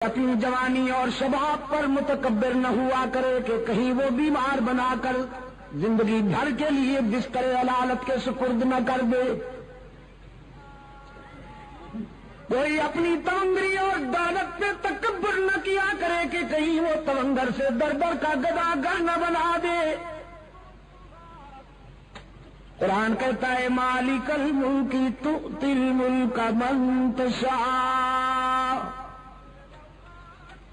اپنی جوانی اور شباب پر متکبر نہ ہوا کرے کہ کہیں وہ بیمار بنا کر زندگی بھر کے لیے بستر علالت کے سپرد نہ کر دے۔ کوئی اپنی تونگری اور دولت پہ تکبر نہ کیا کرے کہ کہیں وہ تونگر سے در در کا گداگر نہ بنا دے۔ قرآن کہتا ہے مالک الملک تؤتی الملک من تشاء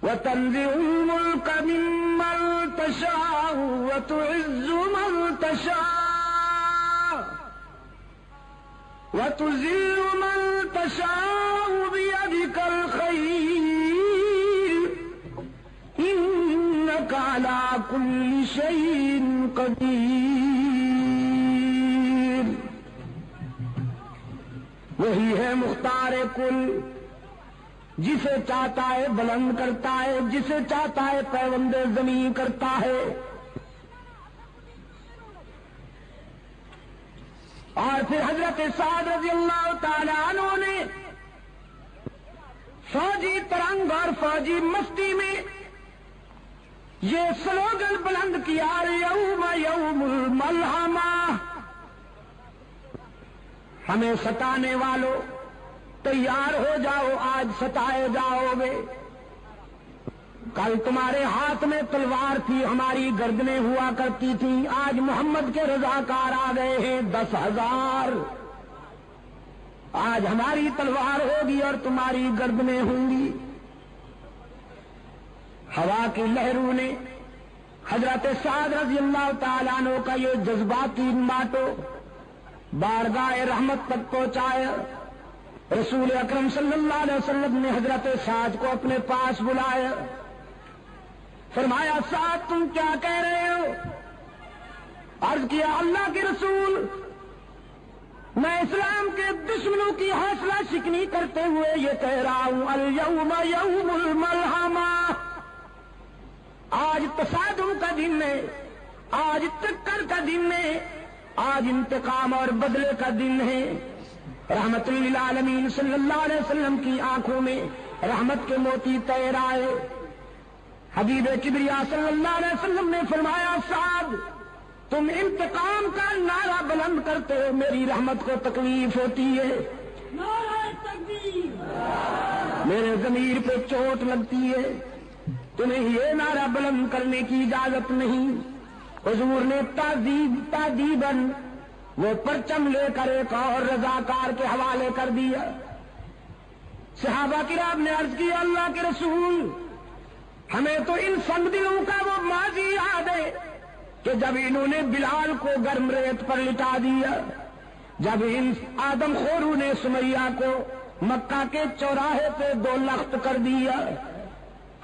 وتنزع الملك ممن تشاء وتعز من تشاء وتذل من تشاء بيدك الخير إنك على كل شيء قدير۔ وہی ہے مختار کل، جسے چاہتا ہے بلند کرتا ہے، جسے چاہتا ہے پیوند زمین کرتا ہے۔ اور پھر حضرت سعد رضی اللہ تعالی عنہ نے فوجی ترنگ اور فوجی مستی میں یہ سلوگن بلند کیا یوم یوم الملحمہ، ہمیں ستانے والوں تیار ہو جاؤ، آج ستائے جاؤ گے۔ کل تمہارے ہاتھ میں تلوار تھی، ہماری گردنیں ہوا کرتی تھیں، آج محمد کے رضاکار آ گئے ہیں 10,000۔ آج ہماری تلوار ہوگی اور تمہاری گردنیں ہوں گی۔ ہوا کی لہروں نے حضرت سعد رضی اللہ تعالیٰ عنہ کا یہ جذباتی ماٹو بارگاہ رحمت تک پہنچایا۔ رسول اکرم صلی اللہ علیہ وسلم نے حضرت سعد کو اپنے پاس بلایا، فرمایا سعد تم کیا کہہ رہے ہو؟ عرض کیا اللہ کے رسول، میں اسلام کے دشمنوں کی حوصلہ شکنی کرتے ہوئے یہ کہہ رہا ہوں الیوم یوم الملحمہ، آج تصادم کا دن ہے، آج ٹکر کا دن ہے، آج انتقام اور بدلے کا دن ہے۔ رحمت للعالمین صلی اللہ علیہ وسلم کی آنکھوں میں رحمت کے موتی تیر آئے۔ حبیب کبریا صلی اللہ علیہ وسلم نے فرمایا سعد تم انتقام کا نعرہ بلند کرتے ہو، میری رحمت کو تکلیف ہوتی ہے، نعرہ تکبیر، میرے ضمیر پہ چوٹ لگتی ہے، تمہیں یہ نعرہ بلند کرنے کی اجازت نہیں۔ حضور نے تعذیباً وہ پرچم لے کر ایک اور رضاکار کے حوالے کر دیا۔ صحابہ کرام نے عرض کیا اللہ کے رسول، ہمیں تو ان سنگ دلوں کا وہ ماضی یاد ہے کہ جب انہوں نے بلال کو گرم ریت پر لٹا دیا، جب ان آدم خوروں نے سمیہ کو مکہ کے چوراہے پہ 2 لخت کر دیا،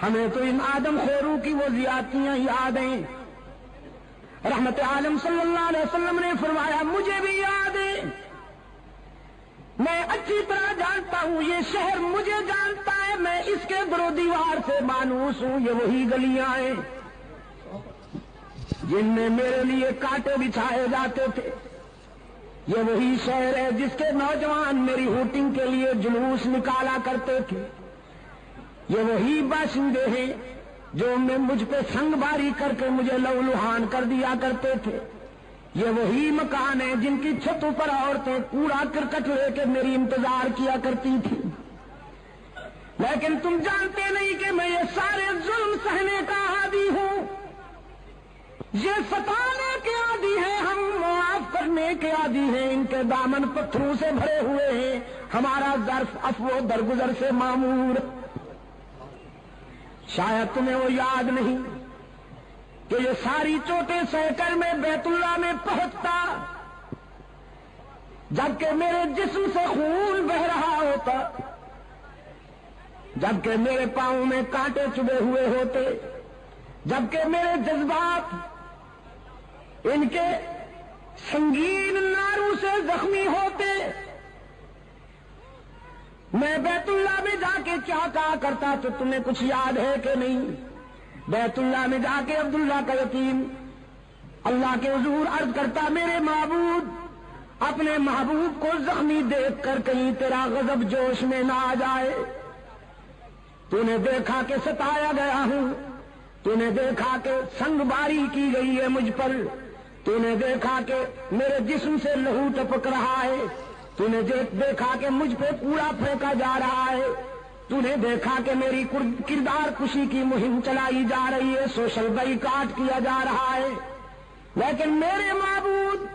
ہمیں تو ان آدم خوروں کی وہ زیادتیاں یاد ہیں۔ رحمت عالم صلی اللہ علیہ وسلم نے فرمایا مجھے بھی یاد ہے، میں اچھی طرح جانتا ہوں، یہ شہر مجھے جانتا ہے، میں اس کے در و دیوار سے مانوس ہوں، یہ وہی گلیاں ہیں جن میں میرے لیے کانٹے بچھائے جاتے تھے، یہ وہی شہر ہے جس کے نوجوان میری ہوٹنگ کے لیے جلوس نکالا کرتے تھے، یہ وہی باشندے ہیں جو میں مجھ پہ سنگ باری کر کے مجھے لہولہان کر دیا کرتے تھے، یہ وہی مکان ہیں جن کی چھتوں پر عورتیں کوڑا کرکٹ لے کے میری انتظار کیا کرتی تھی۔ لیکن تم جانتے نہیں کہ میں یہ سارے ظلم سہنے کا عادی ہوں، یہ ستانے کے عادی ہیں، ہم معاف کرنے کے عادی ہیں، ان کے دامن پتھروں سے بھرے ہوئے ہیں، ہمارا ظرف عفو و درگزر سے معمور۔ شاید تمہیں وہ یاد نہیں کہ یہ ساری چوٹیں سہ کر میں بیت اللہ میں پہنچتا، جبکہ میرے جسم سے خون بہ رہا ہوتا، جبکہ میرے پاؤں میں کانٹے چبھے ہوئے ہوتے، جبکہ میرے جذبات ان کے سنگین ناروں سے زخمی ہوتے، میں بیت اللہ میں جا کے کیا کہا کرتا تو تمہیں کچھ یاد ہے کہ نہیں؟ بیت اللہ میں جا کے عبداللہ کا یتیم اللہ کے حضور عرض کرتا میرے معبود اپنے محبوب کو زخمی دیکھ کر کہیں تیرا غضب جوش میں نہ آ جائے، تو نے دیکھا کہ ستایا گیا ہوں، تو نے دیکھا کہ سنگ باری کی گئی ہے مجھ پر، تو نے دیکھا کہ میرے جسم سے لہو ٹپک رہا ہے، تو نے دیکھا کہ مجھ پہ کوڑا پھینکا جا رہا ہے، تو نے دیکھا کہ میری کردار کشی کی مہم چلائی جا رہی ہے، سوشل بائیکاٹ کیا جا رہا ہے، لیکن میرے معبود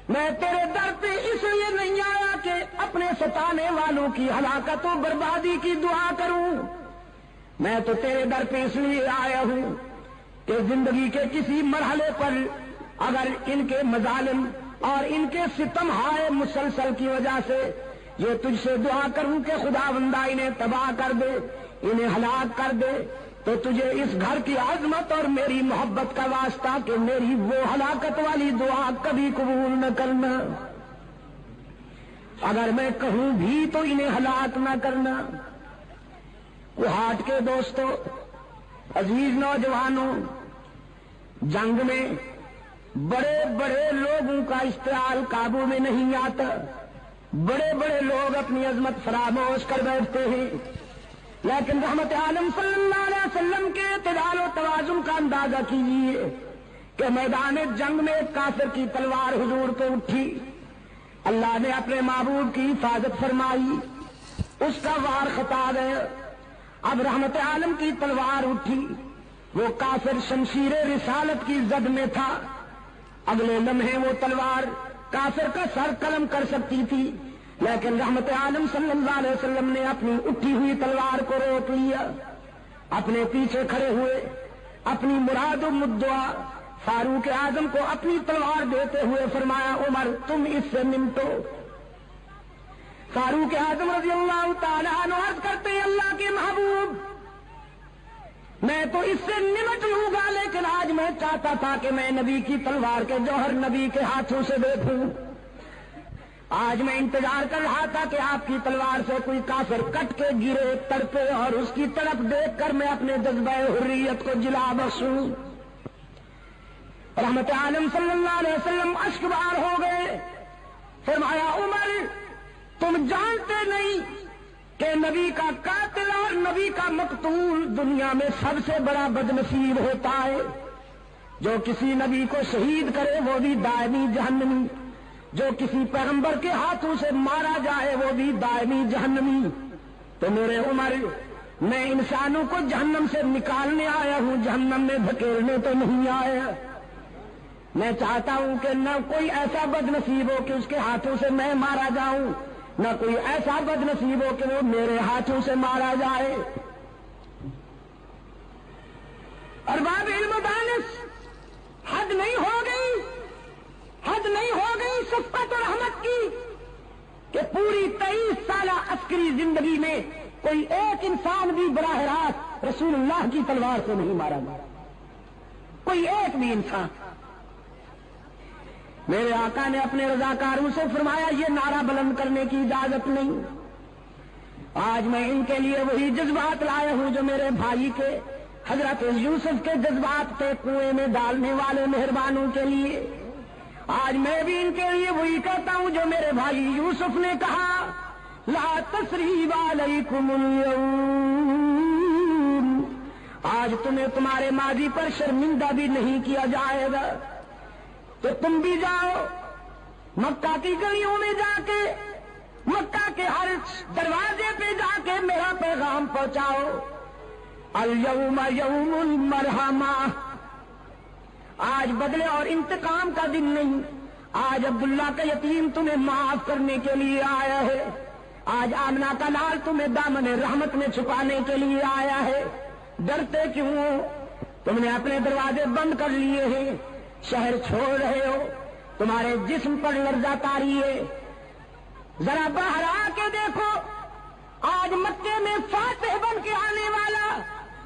میں تیرے در پہ اس لیے نہیں آیا کہ اپنے ستانے والوں کی ہلاکت و بربادی کی دعا کروں، میں تو تیرے در پہ اس لیے آیا ہوں کہ زندگی کے کسی مرحلے پر اگر ان کے مظالم اور ان کے ستم ہائے مسلسل کی وجہ سے یہ تجھ سے دعا کروں کہ خداوندہ انہیں تباہ کر دے، انہیں ہلاک کر دے، تو تجھے اس گھر کی عظمت اور میری محبت کا واسطہ کہ میری وہ ہلاکت والی دعا کبھی قبول نہ کرنا، اگر میں کہوں بھی تو انہیں ہلاک نہ کرنا۔ کوہاٹ کے دوستو، عزیز نوجوانوں، جنگ میں بڑے بڑے لوگوں کا اشتعال قابو میں نہیں آتا، بڑے بڑے لوگ اپنی عظمت فراموش کر بیٹھتے ہیں، لیکن رحمت عالم صلی اللہ علیہ وسلم کے اعتدال و توازن کا اندازہ کیجیے کہ میدان جنگ میں ایک کافر کی تلوار حضور پہ اٹھی، اللہ نے اپنے معبود کی حفاظت فرمائی، اس کا وار خطا گیا، اب رحمت عالم کی تلوار اٹھی، وہ کافر شمشیر رسالت کی زد میں تھا، اگلے لمحے وہ تلوار کافر کا سر قلم کر سکتی تھی، لیکن رحمت عالم صلی اللہ علیہ وسلم نے اپنی اٹھی ہوئی تلوار کو روک لیا، اپنے پیچھے کھڑے ہوئے اپنی مراد و مدعا فاروق اعظم کو اپنی تلوار دیتے ہوئے فرمایا، عمر تم اس سے نمٹو۔ فاروق اعظم رضی اللہ تعالیٰ عنہ عرض کرتے ہیں، اللہ کے محبوب میں تو اس سے نمٹ لوں گا، لیکن آج میں چاہتا تھا کہ میں نبی کی تلوار کے جوہر نبی کے ہاتھوں سے دیکھوں، آج میں انتظار کر رہا تھا کہ آپ کی تلوار سے کوئی کافر کٹ کے گرے تڑپے اور اس کی تڑپ دیکھ کر میں اپنے جذبہ حریت کو جلا بخشوں۔ رحمت عالم صلی اللہ علیہ وسلم اشکبار ہو گئے، فرمایا عمر تم جانتے نہیں کہ نبی کا قاتل اور نبی کا مقتول دنیا میں سب سے بڑا بدنصیب ہوتا ہے، جو کسی نبی کو شہید کرے وہ بھی دائمی جہنمی، جو کسی پیغمبر کے ہاتھوں سے مارا جائے وہ بھی دائمی جہنمی۔ تو میرے عمر میں انسانوں کو جہنم سے نکالنے آیا ہوں، جہنم میں دھکیلنے تو نہیں آیا۔ میں چاہتا ہوں کہ نہ کوئی ایسا بدنصیب ہو کہ اس کے ہاتھوں سے میں مارا جاؤں، نہ کوئی ایسا بدنصیب ہو کہ وہ میرے ہاتھوں سے مارا جائے۔ ارباب علم و دانش، حد نہیں ہو گئی، حد نہیں ہو گئی شفقت اور رحمت کی کہ پوری 23 سالہ عسکری زندگی میں کوئی ایک انسان بھی براہ راست رسول اللہ کی تلوار سے نہیں مارا گیا، کوئی ایک بھی انسان۔ میرے آقا نے اپنے رضاکاروں سے فرمایا یہ نعرہ بلند کرنے کی اجازت نہیں، آج میں ان کے لیے وہی جذبات لایا ہوں جو میرے بھائی کے حضرت یوسف کے جذبات تھے کنویں میں ڈالنے والے مہربانوں کے لیے، آج میں بھی ان کے لیے وہی کہتا ہوں جو میرے بھائی یوسف نے کہا، لا تثریب علیکم اليوم، آج تمہیں تمہارے ماضی پر شرمندہ بھی نہیں کیا جائے گا، تو تم بھی جاؤ مکہ کی گلیوں میں جا کے، مکہ کے ہر دروازے پہ جا کے میرا پیغام پہنچاؤ، اليوم یوم المرحمہ، آج بدلے اور انتقام کا دن نہیں، آج عبداللہ کا یتیم تمہیں معاف کرنے کے لیے آیا ہے، آج آمنہ کا لال تمہیں دامن رحمت میں چھپانے کے لیے آیا ہے، ڈرتے کیوں ہو؟ تم نے اپنے دروازے بند کر لیے ہیں، شہر چھوڑ رہے ہو، تمہارے جسم پر لرزہ طاری ہے، ذرا باہر آ کے دیکھو، آج مکے میں فاتح بن کے آنے والا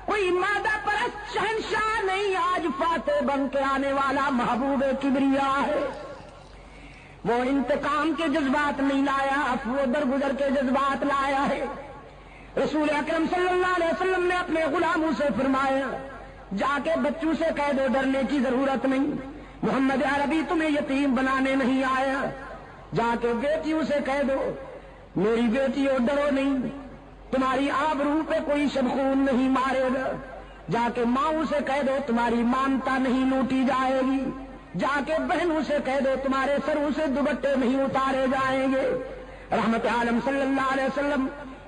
کوئی مادہ پرست شہنشاہ نہیں، آج فاتح بن کے آنے والا محبوب کبریا ہے، وہ انتقام کے جذبات نہیں لایا، وہ درگزر کے جذبات لایا ہے۔ رسول اکرم صلی اللہ علیہ وسلم نے اپنے غلاموں سے فرمایا جا کے بچوں سے کہہ دو ڈرنے کی ضرورت نہیں، محمد عربی تمہیں یتیم بنانے نہیں آیا، جا کے بیٹیوں سے کہہ دو میری بیٹیوں ڈرو نہیں، تمہاری آبرو پہ کوئی شبخون نہیں مارے گا، جا کے ماؤں سے کہہ دو تمہاری مانتا نہیں لوٹی جائے گی، جا کے بہنوں سے کہہ دو تمہارے سروں سے دوپٹے نہیں اتارے جائیں گے۔ رحمت عالم صلی اللہ علیہ وسلم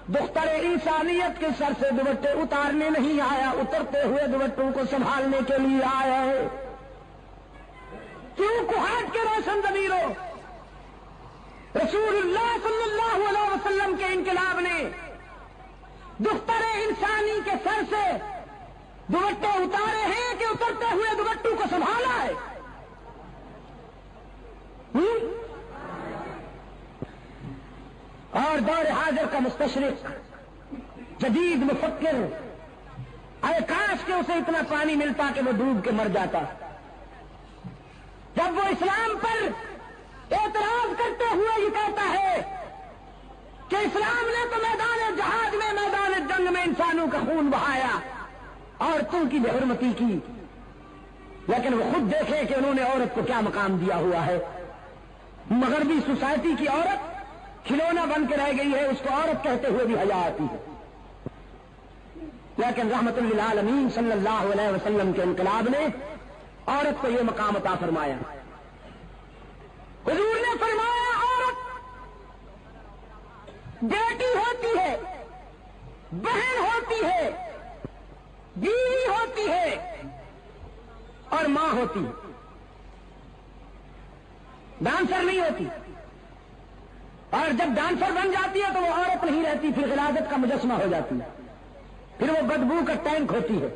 دختر انسانیت کے سر سے دوپٹے اتارنے نہیں آیا، اترتے ہوئے دوپٹوں کو سنبھالنے کے لیے آیا ہے۔ کیوں کوہاٹ کے روشن ضمیروں، رسول اللہ صلی اللہ علیہ وسلم کے انقلاب نے دختر انسانی کے سر سے دوپٹے اتارے ہیں کہ اترتے ہوئے دوپٹوں کو سنبھالا ہے؟ اور دور حاضر کا مستشرق، جدید مفکر، اے کاش کہ اسے اتنا پانی ملتا کہ وہ ڈوب کے مر جاتا۔ جب وہ اسلام پر اعتراض کرتے ہوئے یہ کہتا ہے کہ اسلام نے تو میدان جہاد میں، میدان جنگ میں انسانوں کا خون بہایا، عورتوں کی بے حرمتی کی، لیکن وہ خود دیکھیں کہ انہوں نے عورت کو کیا مقام دیا ہوا ہے۔ مغربی سوسائٹی کی عورت کھلونا بن کے رہ گئی ہے، اس کو عورت کہتے ہوئے بھی حیا آتی ہے، لیکن رحمت للعالمین صلی اللہ علیہ وسلم کے انقلاب نے عورت کو یہ مقام عطا فرمایا۔ حضور نے فرمایا عورت بیٹی ہوتی ہے، بہن ہوتی ہے، بیوی ہوتی ہے اور ماں ہوتی ہے، ڈانسر نہیں ہوتی۔ اور جب ڈانسر بن جاتی ہے تو وہ عورت نہیں رہتی، پھر غلاظت کا مجسمہ ہو جاتی ہے، پھر وہ بدبو کا ٹینک ہوتی ہے،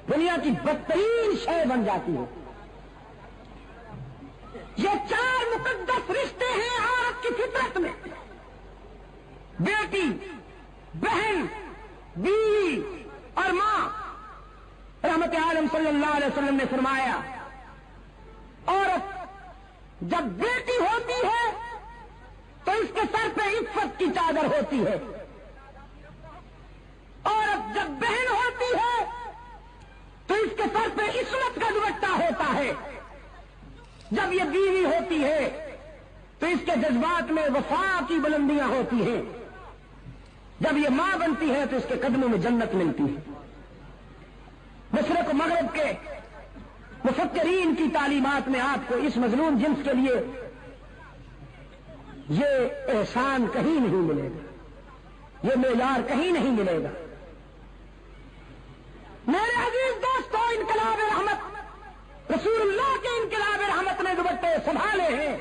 دنیا کی بدترین شے بن جاتی ہے۔ یہ چار مقدس رشتے ہیں عورت کی فطرت میں، بیٹی، بہن، بیوی اور ماں۔ رحمت عالم صلی اللہ علیہ وسلم نے فرمایا عورت جب بیٹی ہوتی ہے تو اس کے سر پہ عفت کی چادر ہوتی ہے، عورت جب بہن ہوتی ہے تو اس کے سر پہ عصمت کا دوپٹہ ہوتا ہے، جب یہ بیوی ہوتی ہے تو اس کے جذبات میں وفا کی بلندیاں ہوتی ہیں، جب یہ ماں بنتی ہے تو اس کے قدموں میں جنت ملتی ہے۔ مشرق و مغرب کے مفکرین کی تعلیمات میں آپ کو اس مظلوم جنس کے لیے یہ احسان کہیں نہیں ملے گا، یہ معیار کہیں نہیں ملے گا۔ میرے عزیز دوستوں، انقلاب رحمت، رسول اللہ کے انقلاب رحمت نے دوپٹے سنبھالے ہیں۔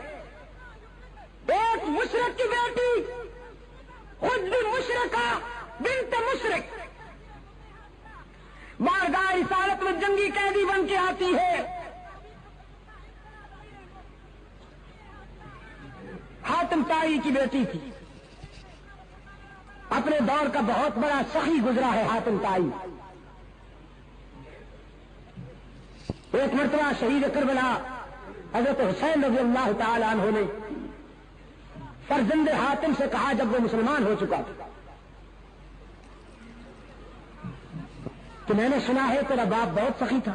ایک مشرق کی بیٹی، خود بھی مشرقہ بنت مشرق، بارگاہ رسالت میں جنگی قیدی بن کے آتی ہے، حاتم طائی کی بیٹی تھی، اپنے دور کا بہت بڑا سخی گزرا ہے حاتم طائی۔ ایک مرتبہ شہید کربلا حضرت حسین رضی اللہ تعالی عنہ نے فرزند حاتم سے کہا جب وہ مسلمان ہو چکا تھا کہ میں نے سنا ہے تیرا باپ بہت سخی تھا۔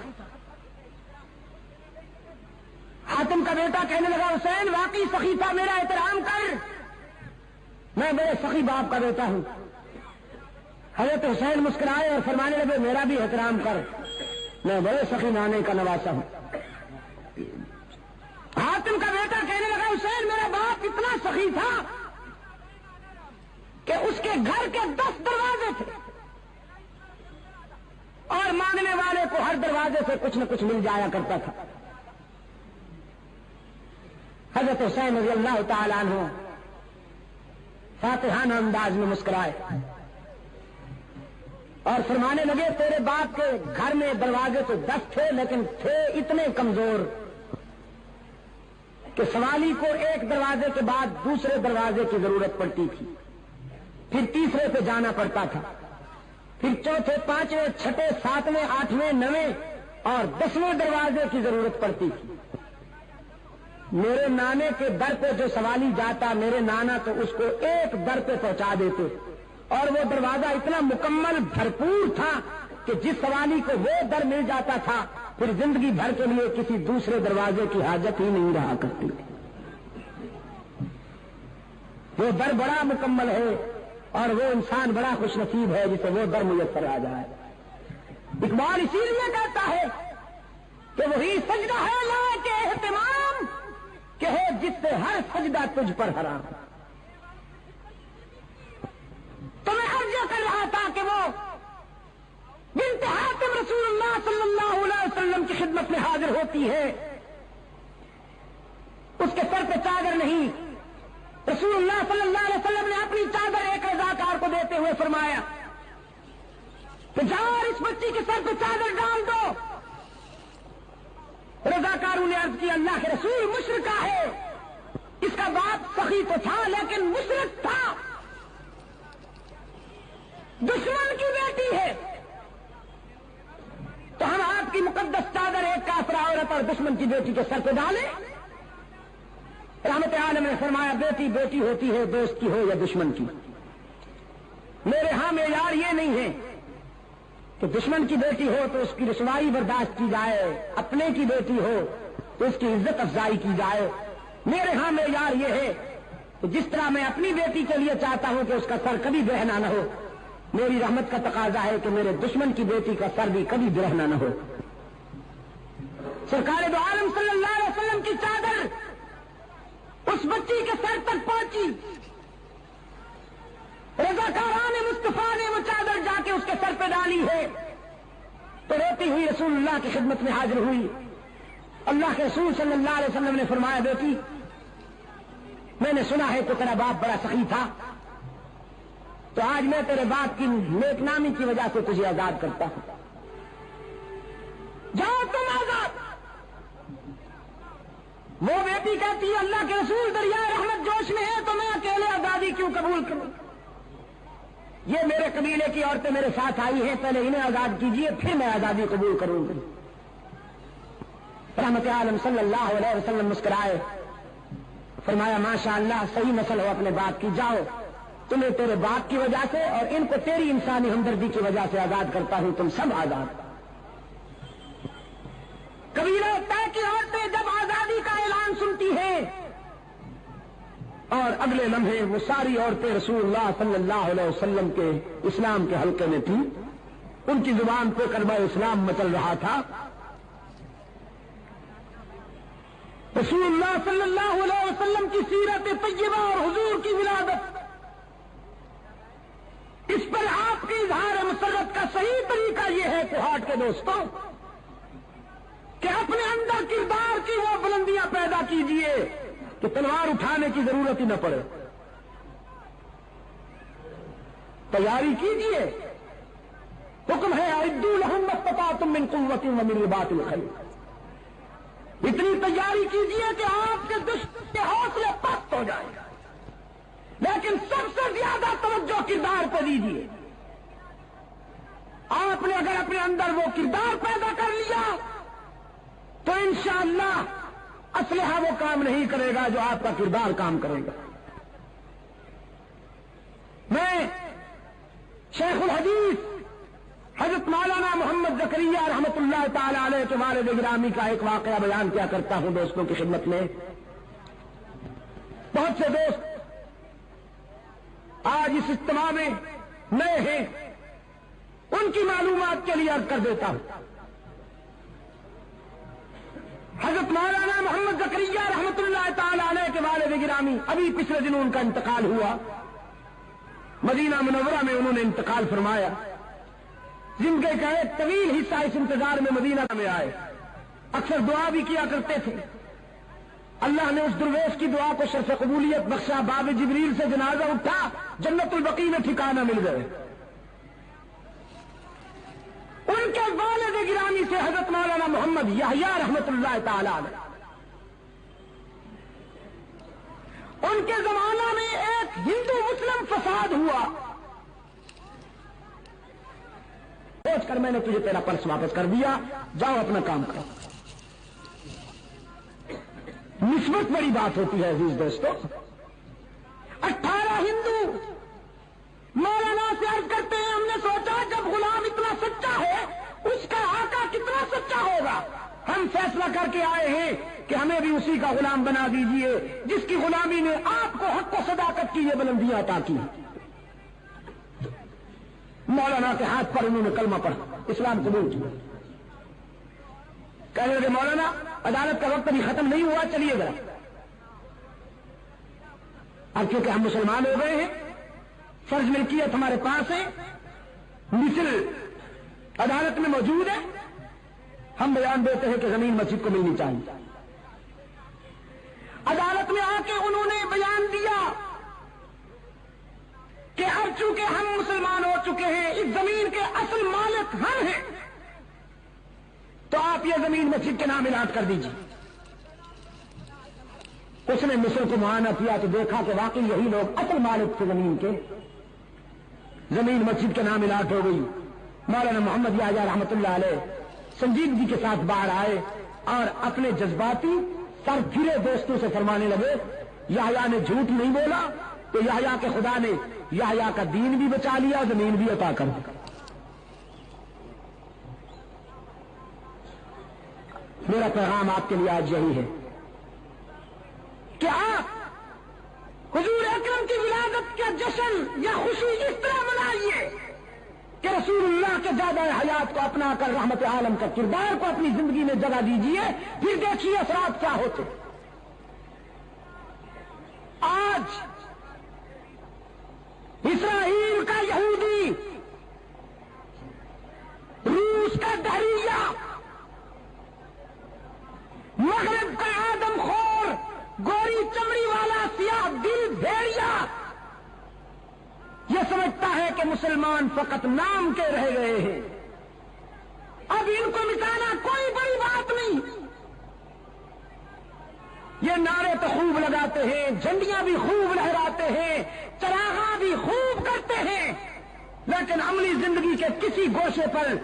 حاتم کا بیٹا کہنے لگا حسین واقعی سخی تھا، میرا احترام کر، میں بڑے سخی باپ کا بیٹا ہوں۔ حضرت حسین مسکرائے اور فرمانے لگے میرا بھی احترام کر، میں بڑے سخی نانے کا نواسا ہوں۔ حاتم کا بیٹا کہنے لگا حسین میرا باپ اتنا سخی تھا کہ اس کے گھر کے 10 دروازے تھے اور مانگنے والے کو ہر دروازے سے کچھ نہ کچھ مل جایا کرتا تھا۔ حضرت حسین رضی اللہ تعالی عنہ فاتحانہ انداز میں مسکرائے اور فرمانے لگے تیرے باپ کے گھر میں دروازے تو 10 تھے لیکن تھے اتنے کمزور کہ سوالی کو ایک دروازے کے بعد دوسرے دروازے کی ضرورت پڑتی تھی، پھر تیسرے پہ جانا پڑتا تھا، پھر چوتھے، پانچویں، چھٹے، ساتویں، آٹھویں، نویں اور 10ویں دروازے کی ضرورت پڑتی تھی۔ میرے نانے کے در پہ جو سوالی جاتا میرے نانا تو اس کو ایک در پہ پہنچا دیتے اور وہ دروازہ اتنا مکمل بھرپور تھا کہ جس سوالی کو وہ در مل جاتا تھا پھر زندگی بھر کے لیے کسی دوسرے دروازے کی حاجت ہی نہیں رہا کرتی تھی۔ وہ در بڑا مکمل ہے اور وہ انسان بڑا خوش نصیب ہے جسے وہ در میسر آ جائے. اقبال اسی لیے کہتا ہے کہ وہی سجدہ ہے لائق اہتمام کہ ہے جس سے ہر سجدہ تجھ پر حرام. تو میں عرض کر رہا تھا کہ وہ بنت حاتم رسول اللہ صلی اللہ علیہ وسلم کی خدمت میں حاضر ہوتی ہے. اس کے سر پہ چادر نہیں. رسول اللہ صلی اللہ علیہ وسلم نے اپنی چادر ایک رضاکار کو دیتے ہوئے فرمایا کہ جاؤ اس بچی کے سر پہ چادر ڈال دو. رضاکاروں نے عرض کیا اللہ کے رسول مشرکہ ہے. اس کا باپ سخی تو تھا لیکن مشرک تھا, دشمن کی بیٹی ہے. تو ہم آپ کی مقدس چادر ایک کافرہ عورت اور دشمن کی بیٹی کے سر پہ ڈالیں. رحمت عالم نے فرمایا بیٹی بیٹی ہوتی ہے, دوست کی ہو یا دشمن کی. میرے ہاں معیار یہ نہیں ہے کہ دشمن کی بیٹی ہو تو اس کی رسوائی برداشت کی جائے, اپنے کی بیٹی ہو تو اس کی عزت افزائی کی جائے. میرے ہاں معیار یہ ہے کہ جس طرح میں اپنی بیٹی کے لیے چاہتا ہوں کہ اس کا سر کبھی برہنہ نہ ہو, میری رحمت کا تقاضا ہے کہ میرے دشمن کی بیٹی کا سر بھی کبھی برہنہ نہ ہو. سرکار دو عالم صلی اللہ علیہ وسلم کی چادر اس بچی کے سر تک پہنچی. رضاکاران مصطفیٰ نے وہ چادر جا کے اس کے سر پہ ڈالی ہے تو روتی ہوئی رسول اللہ کی خدمت میں حاضر ہوئی. اللہ کے رسول صلی اللہ علیہ وسلم نے فرمایا بیٹی میں نے سنا ہے کہ تیرا باپ بڑا سخی تھا, تو آج میں تیرے باپ کی نیک نامی کی وجہ سے تجھے آزاد کرتا ہوں. جاؤ تم آزاد. وہ بیٹی کہتی ہے اللہ کے رسول دریائے رحمت جوش میں ہے تو میں اکیلے آزادی کیوں قبول کروں. یہ میرے قبیلے کی عورتیں میرے ساتھ آئی ہیں, پہلے انہیں آزاد کیجئے پھر میں آزادی قبول کروں گی. رحمت عالم صلی اللہ علیہ وسلم مسکرائے, فرمایا ماشاء اللہ صحیح نسل ہو اپنے باپ کی. جاؤ تمہیں تیرے باپ کی وجہ سے اور ان کو تیری انسانی ہمدردی کی وجہ سے آزاد کرتا ہوں, تم سب آزاد. قبیلہ طے کی عورتیں جب آزادی کا اعلان سنتی ہیں اور اگلے لمحے وہ ساری عورتیں رسول اللہ صلی اللہ علیہ وسلم کے اسلام کے حلقے میں تھیں, ان کی زبان پہ کلمہ اسلام مچل رہا تھا. رسول اللہ صلی اللہ علیہ وسلم کی سیرت طیبہ اور حضور کی ولادت, اس پر آپ کی اظہار مسرت کا صحیح طریقہ یہ ہے کوہاٹ کے دوستوں کہ اپنے اندر کردار کی وہ بلندیاں پیدا کیجئے کہ تلوار اٹھانے کی ضرورت ہی نہ پڑے. تیاری کیجئے, حکم ہے اعدوا لهم ما استطعتم من قوة ومن رباط الخيل. اتنی تیاری کیجئے کہ آپ کے دشمن کے حوصلے پست ہو جائیں, لیکن سب سے زیادہ توجہ کردار پہ دیجئے. آپ نے اگر اپنے اندر وہ کردار پیدا کر لیا تو انشاءاللہ اسلحہ وہ کام نہیں کرے گا جو آپ کا کردار کام کرے گا. میں شیخ الحدیث حضرت مولانا محمد زکریا رحمت اللہ تعالی علیہ کے والد گرامی کا ایک واقعہ بیان کیا کرتا ہوں دوستوں کی خدمت میں. بہت سے دوست آج اس اجتماع میں نئے ہیں, ان کی معلومات کے لیے عرض کر دیتا ہوں. حضرت مولانا محمد زکریا رحمت اللہ تعالی علیہ کے والد گرامی ابھی پچھلے دنوں ان کا انتقال ہوا. مدینہ منورہ میں انہوں نے انتقال فرمایا. زندگی کا ایک طویل حصہ اس انتظار میں مدینہ میں آئے, اکثر دعا بھی کیا کرتے تھے. اللہ نے اس درویش کی دعا کو شرف قبولیت بخشا. باب جبریل سے جنازہ اٹھا, جنت البقیع میں ٹھکانہ مل گئے. ان کے والد گرامی سے حضرت مولانا محمد یحییٰ رحمت اللہ تعالی علیہ, ان کے زمانہ میں ایک ہندو مسلم فساد ہوا. سوچ کر میں نے تجھے تیرا پرس واپس کر دیا, جاؤ اپنا کام کرو. نسبت بڑی بات ہوتی ہے عزیز دوستو. 18 ہندو مولانا سے عرض کرتے ہیں ہم نے سوچا جب غلام اتنا سچا ہے اس کا آقا کتنا سچا ہوگا, ہم فیصلہ کر کے آئے ہیں کہ ہمیں بھی اسی کا غلام بنا دیجئے جس کی غلامی نے آپ کو حق و صداقت کی یہ بلندیاں عطا کی. مولانا کے ہاتھ پر انہوں نے کلمہ پڑھا، اسلام قبول کیا. کہنے لگے مولانا عدالت کا وقت ابھی ختم نہیں ہوا، چلیے ذرا. اب کیونکہ ہم مسلمان ہو گئے ہیں، فرض ملکیت ہمارے پاس ہے، مثل عدالت میں موجود ہے، ہم بیان دیتے ہیں کہ زمین مسجد کو ملنی چاہیے. عدالت میں آ کے انہوں نے بیان دیا کہ اب چونکہ ہم مسلمان ہو چکے ہیں، اس زمین کے اصل مالک ہم ہیں، تو آپ یہ زمین مسجد کے نام الاٹ کر دیجیے. اس نے مصر کو معائنہ کیا تو دیکھا کہ واقعی یہی لوگ اصل مالک تھے زمین کے. زمین مسجد کے نام الاٹ ہو گئی. مولانا محمد یحییٰ رحمۃ اللہ علیہ سنجیدگی کے ساتھ باہر آئے اور اپنے جذباتی سر پھرے دوستوں سے فرمانے لگے یحییٰ نے جھوٹ نہیں بولا تو یحییٰ کے خدا نے یحییٰ کا دین بھی بچا لیا، زمین بھی عطا کر دی. میرا پیغام آپ کے لیے آج یہی ہے کہ آپ حضور اکرم کی ولادت کا جشن یا خوشی اس طرح منائیے کہ رسول اللہ کے زیادہ حیات کو اپنا کر رحمت عالم کا کردار کو اپنی زندگی میں جگہ دیجیے، پھر دیکھیے اثرات کیا ہوتے. آج اسرائیل کا یہودی، روس کا دہریہ، مغرب کا آدم خور، گوری چمڑی والا سیاہ دل بھیڑیا یہ سمجھتا ہے کہ مسلمان فقط نام کے رہ گئے ہیں. اب ان کو مٹانا کوئی بڑی بات نہیں. یہ نعرے تو خوب لگاتے ہیں، جھنڈیاں بھی خوب لہراتے ہیں، چراغاں بھی خوب کرتے ہیں، لیکن عملی زندگی کے کسی گوشے پر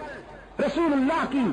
رسول اللہ کی